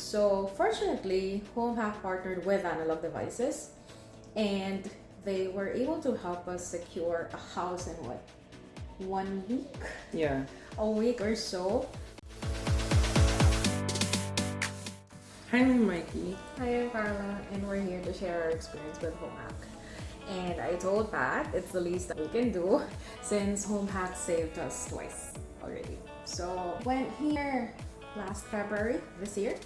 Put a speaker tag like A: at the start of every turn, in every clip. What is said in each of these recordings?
A: So fortunately, HomeHack partnered with Analog Devices, and they were able to help us secure a house in what, 1 week?
B: Yeah.
A: A week or so.
B: Hi, I'm Mikey.
A: Hi, I'm Karla, and we're here to share our experience with HomeHack. And I told Pat it's the least that we can do since HomeHack saved us twice already. So went here last February this year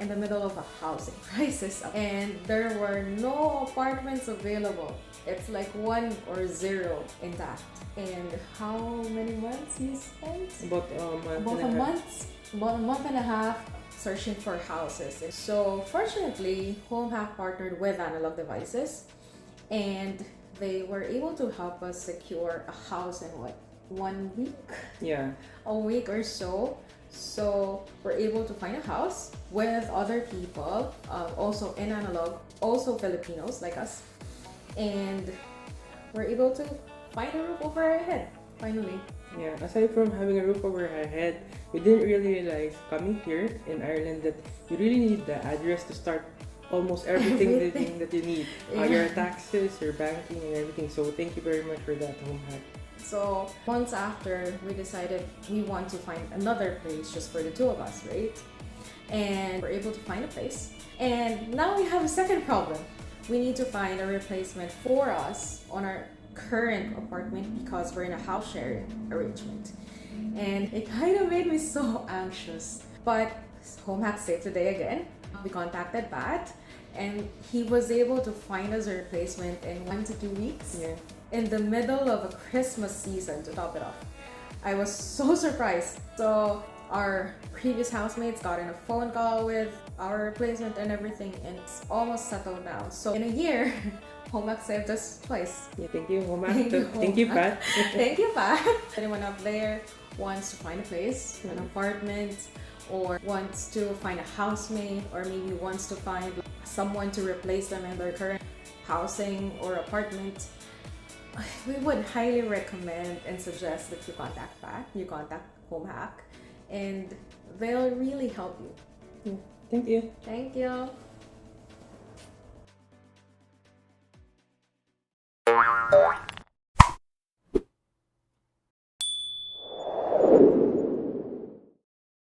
A: in the middle of a housing crisis, and there were no apartments available. It's like 1 or 0 intact. And how many months you spent?
B: About a
A: month and a half searching for houses. So fortunately, HomeHack partnered with Analog Devices, and they were able to help us secure a house in what, 1 week?
B: Yeah.
A: A week or so. So we're able to find a house with other people, also in Analog, also Filipinos like us, and we're able to find a roof over our head finally.
B: Yeah, aside from having a roof over our head, we didn't really realize coming here in Ireland that you really need the address to start almost everything that you need. Your taxes, your banking, and everything. So thank you very much for that, HomeHack.
A: So months after, we decided we want to find another place just for the two of us, right? And we're able to find a place. And now we have a second problem. We need to find a replacement for us on our current apartment because we're in a house sharing arrangement. And it kind of made me so anxious. But HomeHack saved the day again. We contacted Pat, and he was able to find us a replacement in 1 to 2 weeks.
B: Yeah.
A: In the middle of a Christmas season to top it off. I was so surprised. So our previous housemates got in a phone call with our replacement and everything, and it's almost settled now. So in a year, HomeHack saved us twice.
B: Yeah, thank you, HomeHack. Thank you, Pat.
A: Thank you, Pat. Anyone out there wants to find a place, an apartment, or wants to find a housemate, or maybe wants to find someone to replace them in their current housing or apartment, we would highly recommend and suggest that you contact Pat, you contact HomeHack, and they'll really help you.
B: Yeah, thank you.
A: Thank you.